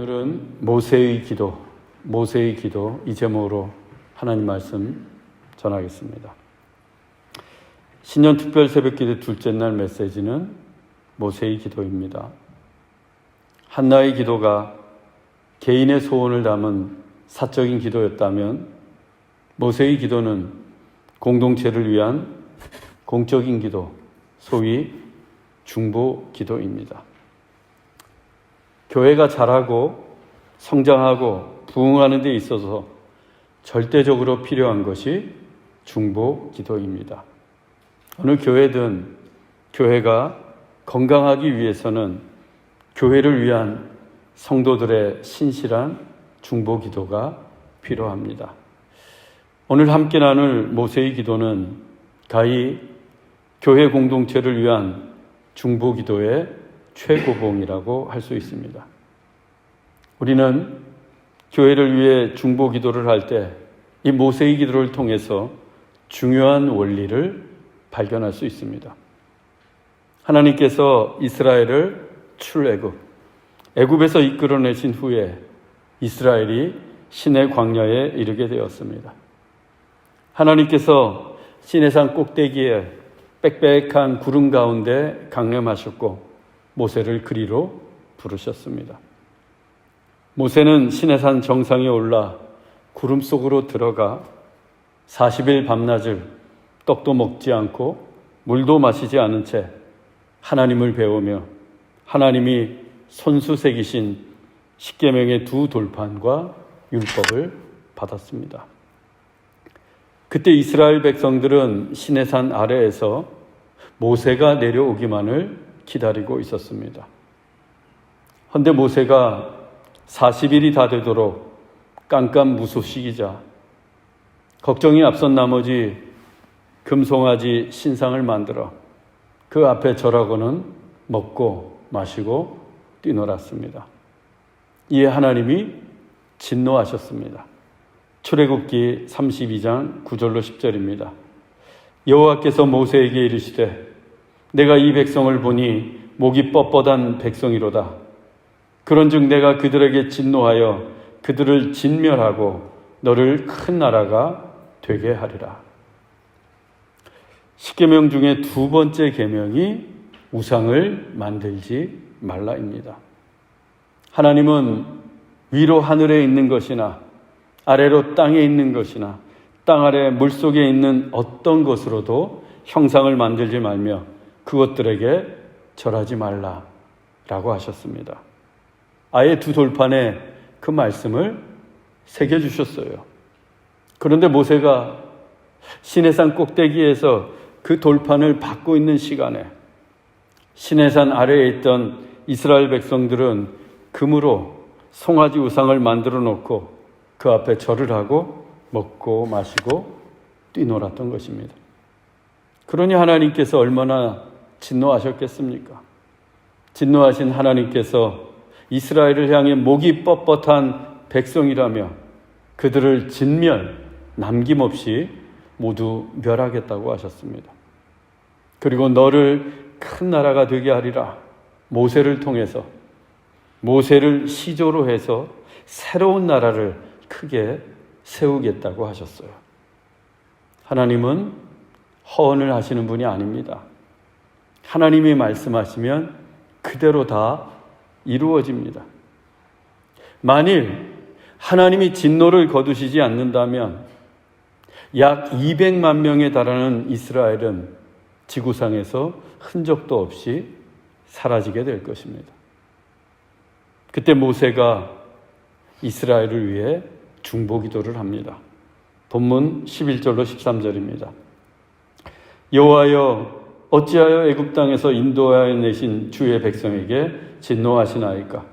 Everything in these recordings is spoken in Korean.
오늘은 모세의 기도 이 제목으로 하나님 말씀 전하겠습니다. 신년 특별 새벽기도 둘째 날 메시지는 모세의 기도입니다. 한나의 기도가 개인의 소원을 담은 사적인 기도였다면 모세의 기도는 공동체를 위한 공적인 기도, 소위 중보 기도입니다. 교회가 자라고 성장하고 부흥하는 데 있어서 절대적으로 필요한 것이 중보 기도입니다. 어느 교회든 교회가 건강하기 위해서는 교회를 위한 성도들의 신실한 중보 기도가 필요합니다. 오늘 함께 나눌 모세의 기도는 가히 교회 공동체를 위한 중보 기도의 최고봉이라고 할 수 있습니다. 우리는 교회를 위해 중보 기도를 할 때 이 모세의 기도를 통해서 중요한 원리를 발견할 수 있습니다. 하나님께서 이스라엘을 출애굽, 애굽에서 이끌어내신 후에 이스라엘이 시내 광야에 이르게 되었습니다. 하나님께서 시내산 꼭대기에 빽빽한 구름 가운데 강림하셨고 모세를 그리로 부르셨습니다. 모세는 시내산 정상에 올라 구름 속으로 들어가 40일 밤낮을 떡도 먹지 않고 물도 마시지 않은 채 하나님을 배우며 하나님이 손수 새기신 십계명의 두 돌판과 율법을 받았습니다. 그때 이스라엘 백성들은 시내산 아래에서 모세가 내려오기만을 기다리고 있었습니다. 헌데 모세가 40일이 다 되도록 깜깜무소식이자 걱정이 앞선 나머지 금송아지 신상을 만들어 그 앞에 절하고는 먹고 마시고 뛰놀았습니다. 이에 하나님이 진노하셨습니다. 출애굽기 32장 9절로 10절입니다. 여호와께서 모세에게 이르시되 내가 이 백성을 보니 목이 뻣뻣한 백성이로다. 그런즉 내가 그들에게 진노하여 그들을 진멸하고 너를 큰 나라가 되게 하리라. 십계명 중에 두 번째 계명이 우상을 만들지 말라입니다. 하나님은 위로 하늘에 있는 것이나 아래로 땅에 있는 것이나 땅 아래 물속에 있는 어떤 것으로도 형상을 만들지 말며 그것들에게 절하지 말라라고 하셨습니다. 아예 두 돌판에 그 말씀을 새겨주셨어요. 그런데 모세가 시내산 꼭대기에서 그 돌판을 받고 있는 시간에 시내산 아래에 있던 이스라엘 백성들은 금으로 송아지 우상을 만들어 놓고 그 앞에 절을 하고 먹고 마시고 뛰놀았던 것입니다. 그러니 하나님께서 얼마나 진노하셨겠습니까? 진노하신 하나님께서 이스라엘을 향해 목이 뻣뻣한 백성이라며 그들을 진멸, 남김없이 모두 멸하겠다고 하셨습니다. 그리고 너를 큰 나라가 되게 하리라. 모세를 통해서 모세를 시조로 해서 새로운 나라를 크게 세우겠다고 하셨어요. 하나님은 허언을 하시는 분이 아닙니다. 하나님이 말씀하시면 그대로 다 이루어집니다. 만일 하나님이 진노를 거두시지 않는다면 약 200만 명에 달하는 이스라엘은 지구상에서 흔적도 없이 사라지게 될 것입니다. 그때 모세가 이스라엘을 위해 중보기도를 합니다. 본문 11절로 13절입니다. 여호와여 어찌하여 애굽 땅에서 인도하여 내신 주의 백성에게 진노하시나이까?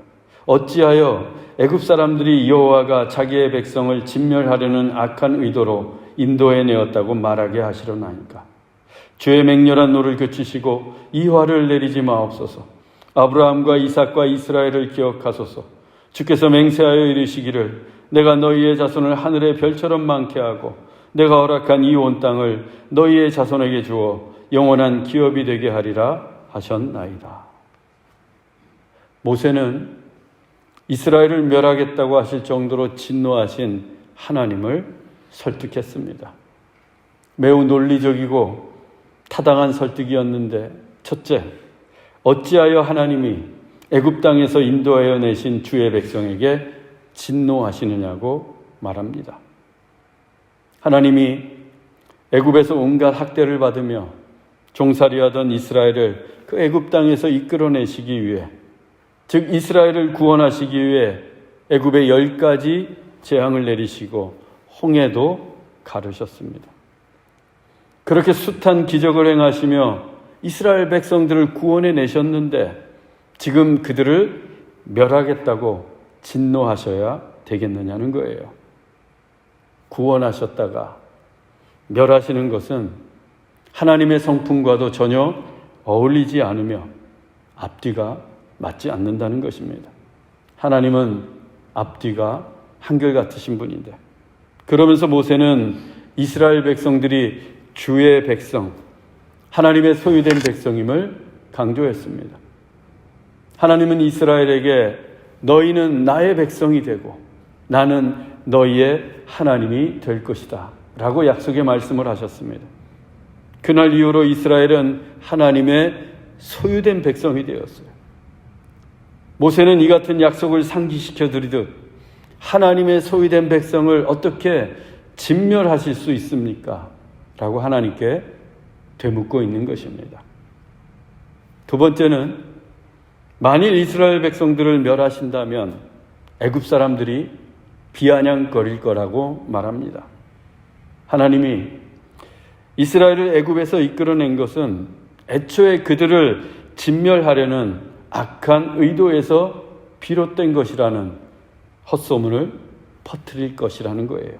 어찌하여 애굽 사람들이 여호와가 자기의 백성을 진멸하려는 악한 의도로 인도해 내었다고 말하게 하시려나이까? 주의 맹렬한 노를 그치시고 이 화를 내리지 마옵소서. 아브라함과 이삭과 이스라엘을 기억하소서. 주께서 맹세하여 이르시기를 내가 너희의 자손을 하늘의 별처럼 많게 하고 내가 허락한 이 온 땅을 너희의 자손에게 주어 영원한 기업이 되게 하리라 하셨나이다. 모세는 이스라엘을 멸하겠다고 하실 정도로 진노하신 하나님을 설득했습니다. 매우 논리적이고 타당한 설득이었는데, 첫째, 어찌하여 하나님이 애굽 땅에서 인도하여 내신 주의 백성에게 진노하시느냐고 말합니다. 하나님이 애굽에서 온갖 학대를 받으며 종살이하던 이스라엘을 그 애굽 땅에서 이끌어내시기 위해, 즉 이스라엘을 구원하시기 위해 애굽에 10가지 재앙을 내리시고 홍해도 가르셨습니다. 그렇게 숱한 기적을 행하시며 이스라엘 백성들을 구원해 내셨는데 지금 그들을 멸하겠다고 진노하셔야 되겠느냐는 거예요. 구원하셨다가 멸하시는 것은 하나님의 성품과도 전혀 어울리지 않으며 앞뒤가 맞지 않는다는 것입니다. 하나님은 앞뒤가 한결같으신 분인데, 그러면서 모세는 이스라엘 백성들이 주의 백성, 하나님의 소유된 백성임을 강조했습니다. 하나님은 이스라엘에게 너희는 나의 백성이 되고 나는 너희의 하나님이 될 것이다 라고 약속의 말씀을 하셨습니다. 그날 이후로 이스라엘은 하나님의 소유된 백성이 되었어요. 모세는 이 같은 약속을 상기시켜 드리듯 하나님의 소유된 백성을 어떻게 진멸하실 수 있습니까? 라고 하나님께 되묻고 있는 것입니다. 두 번째는, 만일 이스라엘 백성들을 멸하신다면 애굽 사람들이 비아냥거릴 거라고 말합니다. 하나님이 이스라엘을 애굽에서 이끌어낸 것은 애초에 그들을 진멸하려는 악한 의도에서 비롯된 것이라는 헛소문을 퍼뜨릴 것이라는 거예요.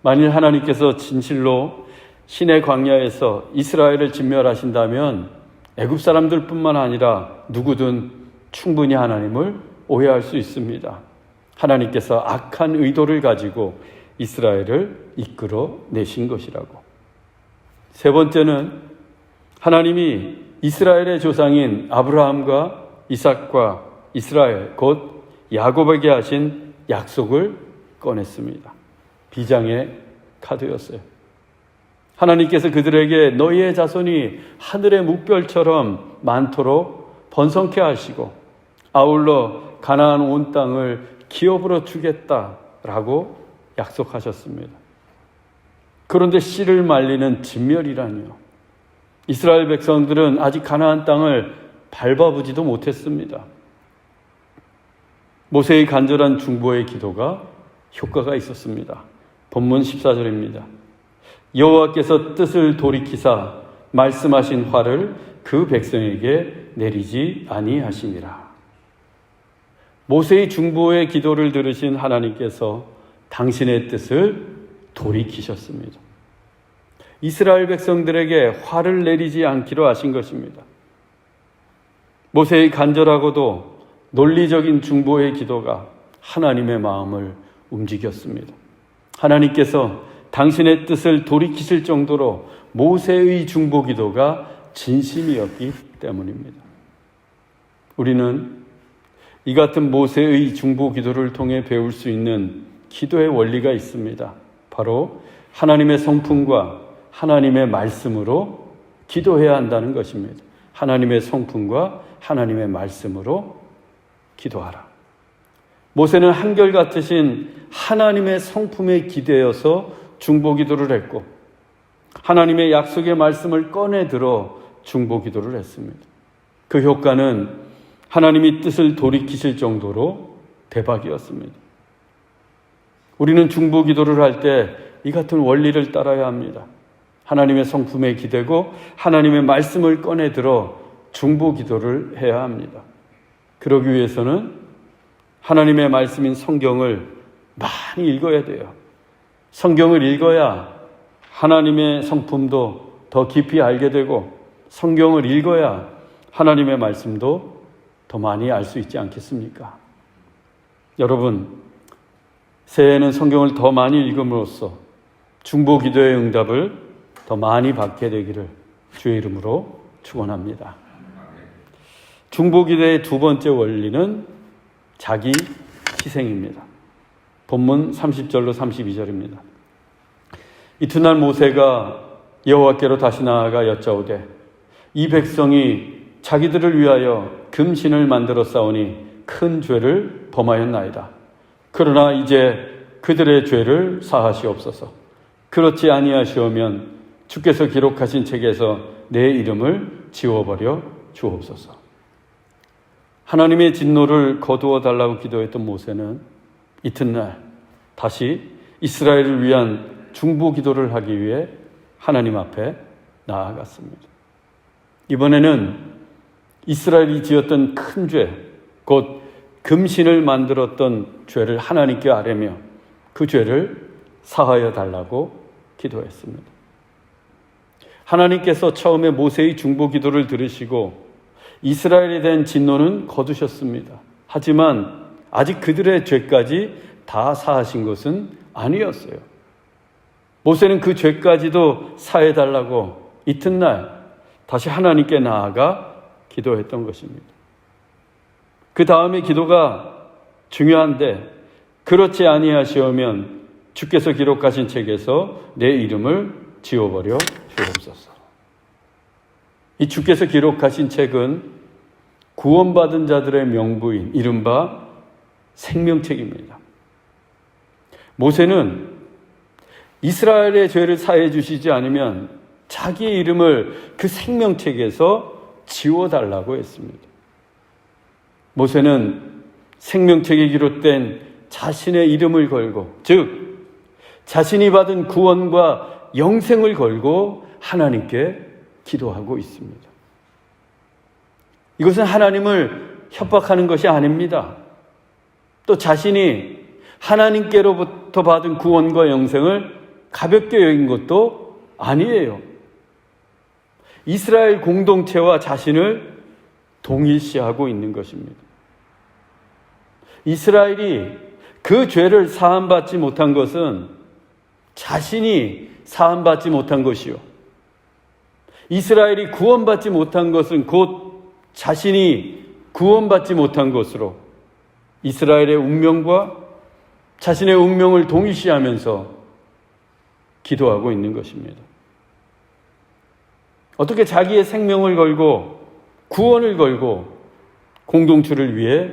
만일 하나님께서 진실로 신의 광야에서 이스라엘을 진멸하신다면 애굽 사람들뿐만 아니라 누구든 충분히 하나님을 오해할 수 있습니다. 하나님께서 악한 의도를 가지고 이스라엘을 이끌어 내신 것이라고. 세 번째는, 하나님이 이스라엘의 조상인 아브라함과 이삭과 이스라엘 곧 야곱에게 하신 약속을 꺼냈습니다. 비장의 카드였어요. 하나님께서 그들에게 너희의 자손이 하늘의 묵별처럼 많도록 번성케 하시고 아울러 가나안 온 땅을 기업으로 주겠다라고 약속하셨습니다. 그런데 씨를 말리는 진멸이라니요. 이스라엘 백성들은 아직 가나안 땅을 밟아보지도 못했습니다. 모세의 간절한 중보의 기도가 효과가 있었습니다. 본문 14절입니다. 여호와께서 뜻을 돌이키사 말씀하신 화를 그 백성에게 내리지 아니하시니라. 모세의 중보의 기도를 들으신 하나님께서 당신의 뜻을 돌이키셨습니다. 이스라엘 백성들에게 화를 내리지 않기로 하신 것입니다. 모세의 간절하고도 논리적인 중보의 기도가 하나님의 마음을 움직였습니다. 하나님께서 당신의 뜻을 돌이키실 정도로 모세의 중보 기도가 진심이었기 때문입니다. 우리는 이 같은 모세의 중보 기도를 통해 배울 수 있는 기도의 원리가 있습니다. 바로 하나님의 성품과 하나님의 말씀으로 기도해야 한다는 것입니다. 하나님의 성품과 하나님의 말씀으로 기도하라. 모세는 한결같으신 하나님의 성품에 기대어서 중보기도를 했고 하나님의 약속의 말씀을 꺼내 들어 중보기도를 했습니다. 그 효과는 하나님이 뜻을 돌이키실 정도로 대박이었습니다. 우리는 중보기도를 할 때 이 같은 원리를 따라야 합니다. 하나님의 성품에 기대고 하나님의 말씀을 꺼내 들어 중보기도를 해야 합니다. 그러기 위해서는 하나님의 말씀인 성경을 많이 읽어야 돼요. 성경을 읽어야 하나님의 성품도 더 깊이 알게 되고 성경을 읽어야 하나님의 말씀도 더 많이 알 수 있지 않겠습니까? 여러분, 새해에는 성경을 더 많이 읽음으로써 중보기도의 응답을 더 많이 받게 되기를 주의 이름으로 축원합니다. 중보기도의 두 번째 원리는 자기 희생입니다. 본문 30절로 32절입니다. 이튿날 모세가 여호와께로 다시 나아가 여짜오되 이 백성이 자기들을 위하여 금신을 만들어 싸우니 큰 죄를 범하였나이다. 그러나 이제 그들의 죄를 사하시옵소서. 그렇지 아니하시오면 주께서 기록하신 책에서 내 이름을 지워버려 주옵소서. 하나님의 진노를 거두어 달라고 기도했던 모세는 이튿날 다시 이스라엘을 위한 중보 기도를 하기 위해 하나님 앞에 나아갔습니다. 이번에는 이스라엘이 지었던 큰 죄, 곧 금신을 만들었던 죄를 하나님께 아뢰며 그 죄를 사하여 달라고 기도했습니다. 하나님께서 처음에 모세의 중보 기도를 들으시고 이스라엘에 대한 진노는 거두셨습니다. 하지만 아직 그들의 죄까지 다 사하신 것은 아니었어요. 모세는 그 죄까지도 사해달라고 이튿날 다시 하나님께 나아가 기도했던 것입니다. 그 다음의 기도가 중요한데 그렇지 아니하시오면 주께서 기록하신 책에서 내 이름을 지워버려 주옵소서. 이 주께서 기록하신 책은 구원받은 자들의 명부인 이른바 생명책입니다. 모세는 이스라엘의 죄를 사해 주시지 않으면 자기의 이름을 그 생명책에서 지워달라고 했습니다. 모세는 생명책에 기록된 자신의 이름을 걸고, 즉 자신이 받은 구원과 영생을 걸고 하나님께 기도하고 있습니다. 이것은 하나님을 협박하는 것이 아닙니다. 또 자신이 하나님께로부터 받은 구원과 영생을 가볍게 여긴 것도 아니에요. 이스라엘 공동체와 자신을 동일시하고 있는 것입니다. 이스라엘이 그 죄를 사함받지 못한 것은 자신이 사함받지 못한 것이요. 이스라엘이 구원받지 못한 것은 곧 자신이 구원받지 못한 것으로 이스라엘의 운명과 자신의 운명을 동일시하면서 기도하고 있는 것입니다. 어떻게 자기의 생명을 걸고 구원을 걸고 공동체를 위해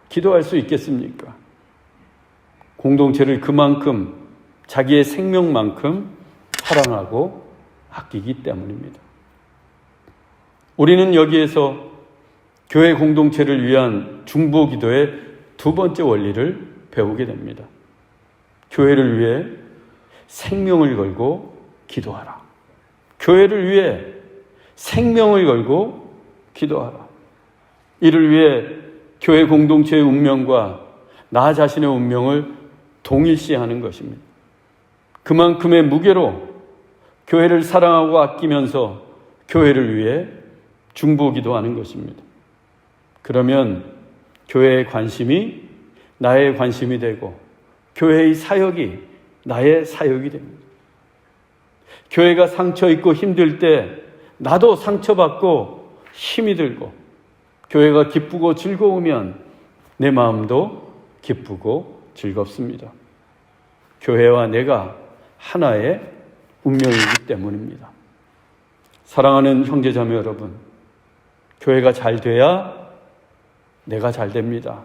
기도할 수 있겠습니까? 공동체를 그만큼 자기의 생명만큼 사랑하고 아끼기 때문입니다. 우리는 여기에서 교회 공동체를 위한 중보 기도의 두 번째 원리를 배우게 됩니다. 교회를 위해 생명을 걸고 기도하라. 교회를 위해 생명을 걸고 기도하라. 이를 위해 교회 공동체의 운명과 나 자신의 운명을 동일시하는 것입니다. 그만큼의 무게로 교회를 사랑하고 아끼면서 교회를 위해 중보 기도하는 것입니다. 그러면 교회의 관심이 나의 관심이 되고 교회의 사역이 나의 사역이 됩니다. 교회가 상처 있고 힘들 때 나도 상처받고 힘이 들고 교회가 기쁘고 즐거우면 내 마음도 기쁘고 즐겁습니다. 교회와 내가 하나의 운명이기 때문입니다. 사랑하는 형제자매 여러분, 교회가 잘 돼야 내가 잘 됩니다.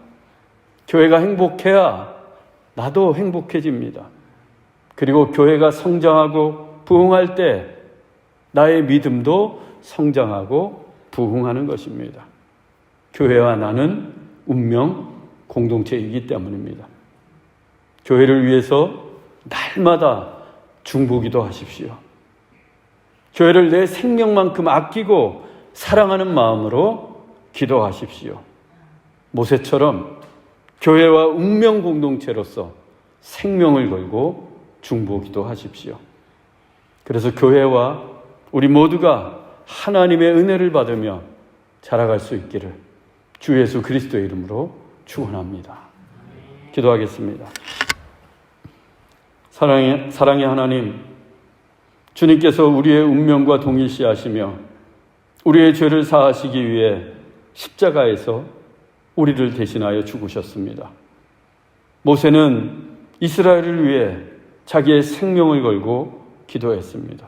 교회가 행복해야 나도 행복해집니다. 그리고 교회가 성장하고 부흥할 때 나의 믿음도 성장하고 부흥하는 것입니다. 교회와 나는 운명 공동체이기 때문입니다. 교회를 위해서 날마다 중보기도 하십시오. 교회를 내 생명만큼 아끼고 사랑하는 마음으로 기도하십시오. 모세처럼 교회와 운명 공동체로서 생명을 걸고 중보기도 하십시오. 그래서 교회와 우리 모두가 하나님의 은혜를 받으며 자라갈 수 있기를 주 예수 그리스도의 이름으로 축원합니다. 기도하겠습니다. 사랑의 하나님, 주님께서 우리의 운명과 동일시하시며 우리의 죄를 사하시기 위해 십자가에서 우리를 대신하여 죽으셨습니다. 모세는 이스라엘을 위해 자기의 생명을 걸고 기도했습니다.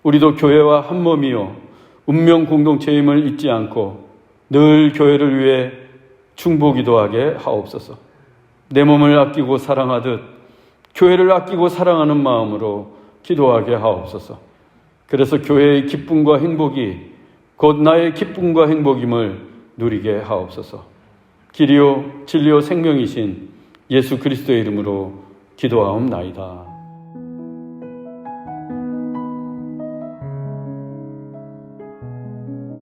우리도 교회와 한 몸이요 운명 공동체임을 잊지 않고 늘 교회를 위해 중보기도하게 하옵소서. 내 몸을 아끼고 사랑하듯 교회를 아끼고 사랑하는 마음으로 기도하게 하옵소서. 그래서 교회의 기쁨과 행복이 곧 나의 기쁨과 행복임을 누리게 하옵소서. 길이요 진리요 생명이신 예수 그리스도의 이름으로 기도하옵나이다.